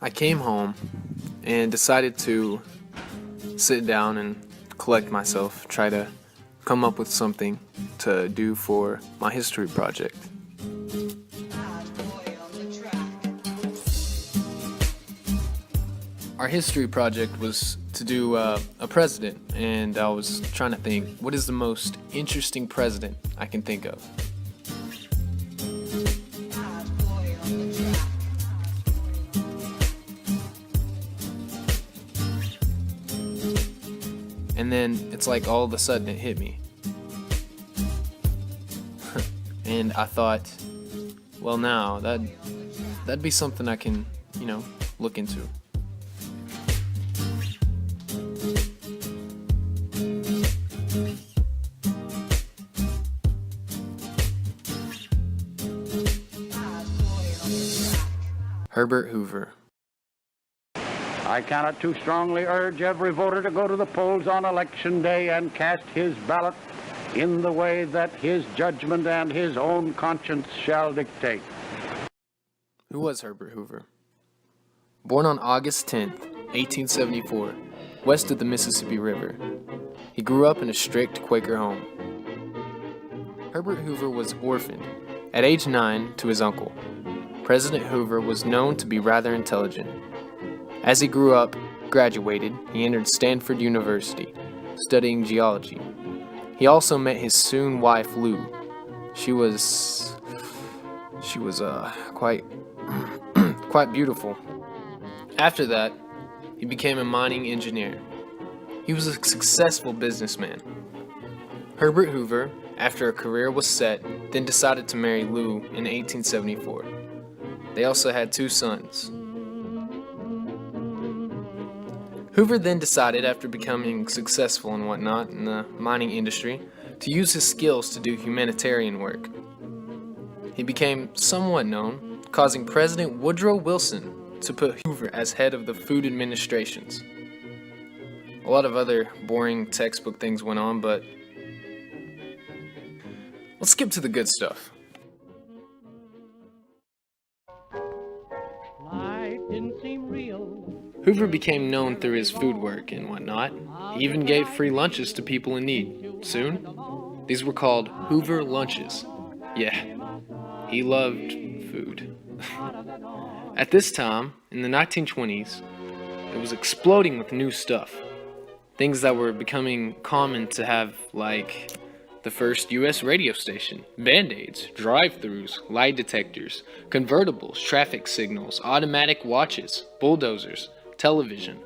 I came home and decided to sit down and collect myself, try to come up with something to do for my history project. Our history project was to do a president, and I was trying to think, what is the most interesting president I can think of? And then it's like all of a sudden it hit me. And I thought, well, now that'd be something I can, look into. Herbert Hoover. I cannot too strongly urge every voter to go to the polls on election day and cast his ballot in the way that his judgment and his own conscience shall dictate. Who was Herbert Hoover? Born on August 10th, 1874, west of the Mississippi River. He grew up in a strict Quaker home. Herbert Hoover was orphaned at age 9 to his uncle. President Hoover was known to be rather intelligent. As he grew up, graduated, he entered Stanford University, studying geology. He also met his soon wife Lou. She was quite beautiful. After that, he became a mining engineer. He was a successful businessman. Herbert Hoover, after a career was set, then decided to marry Lou in 1874. They also had 2 sons. Hoover then decided, after becoming successful and whatnot in the mining industry, to use his skills to do humanitarian work. He became somewhat known, causing President Woodrow Wilson to put Hoover as head of the Food Administrations. A lot of other boring textbook things went on, but let's skip to the good stuff. Life didn't seem real. Hoover became known through his food work and whatnot. He even gave free lunches to people in need. Soon, these were called Hoover Lunches. Yeah, he loved food. At this time, in the 1920s, it was exploding with new stuff. Things that were becoming common to have, like the first U.S. radio station, Band-Aids, drive-thrus, lie detectors, convertibles, traffic signals, automatic watches, bulldozers, television.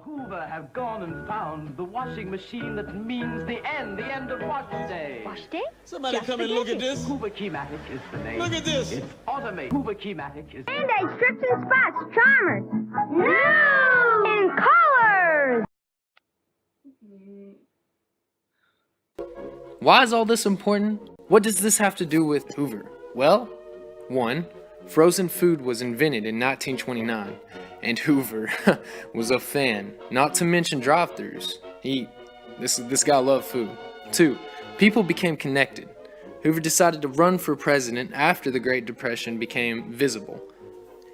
Hoover have gone and found the washing machine that means the end of wash day. Wash day? Somebody Just come and look at this. Hoover Keymatic is the name. Look at this. It's automated. Hoover Keymatic is... Band-Aid strips and spots, charmers. New! In colors! Why is all this important? What does this have to do with Hoover? Well, 1. Frozen food was invented in 1929, and Hoover was a fan, not to mention drive-thrus. This guy loved food. 2. People became connected. Hoover decided to run for president after the Great Depression became visible.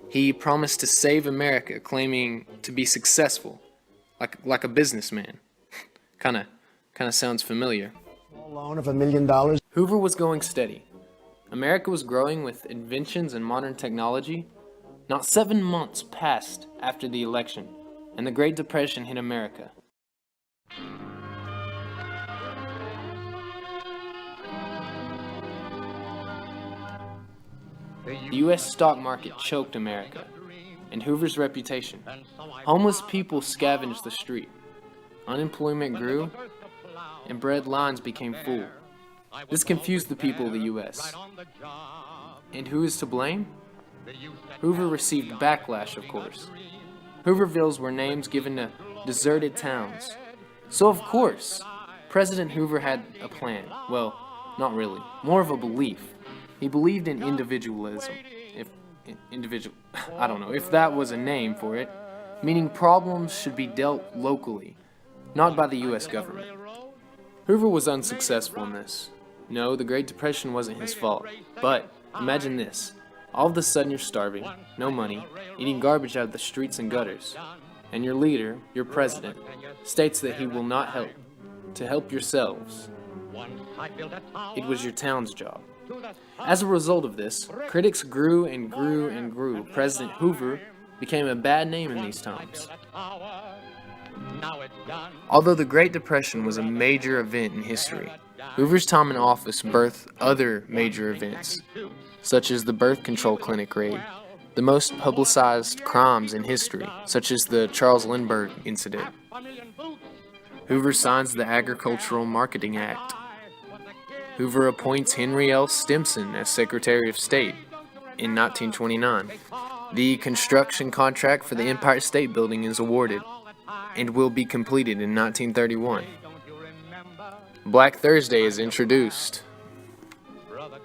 He promised to save America, claiming to be successful, like a businessman. Kinda sounds familiar. Loan of $1 million. Hoover was going steady. America was growing with inventions and modern technology. Not 7 months passed after the election, and the Great Depression hit America. The U.S. stock market choked America, and Hoover's reputation. Homeless people scavenged the street. Unemployment grew, and bread lines became full. This confused the people of the U.S. And who is to blame? Hoover received backlash, of course. Hoovervilles were names given to deserted towns. So of course, President Hoover had a plan. Well, not really. More of a belief. He believed in individualism. I don't know, if that was a name for it. Meaning problems should be dealt locally, not by the U.S. government. Hoover was unsuccessful in this. No, the Great Depression wasn't his fault. But imagine this. All of a sudden you're starving, no money, eating garbage out of the streets and gutters. And your leader, your president, states that he will not help. To help yourselves. It was your town's job. As a result of this, critics grew and grew and grew. President Hoover became a bad name in these times. Although the Great Depression was a major event in history, Hoover's time in office birthed other major events, such as the birth control clinic raid, the most publicized crimes in history, such as the Charles Lindbergh incident. Hoover signs the Agricultural Marketing Act. Hoover appoints Henry L. Stimson as Secretary of State in 1929. The construction contract for the Empire State Building is awarded and will be completed in 1931. Black Thursday is introduced.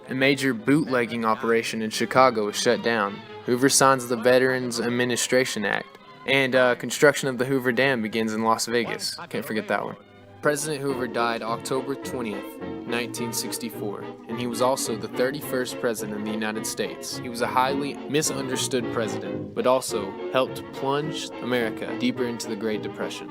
A major bootlegging operation in Chicago is shut down. Hoover signs the Veterans Administration Act. And construction of the Hoover Dam begins in Las Vegas. Can't forget that one. President Hoover died October 20th, 1964, and he was also the 31st president of the United States. He was a highly misunderstood president, but also helped plunge America deeper into the Great Depression.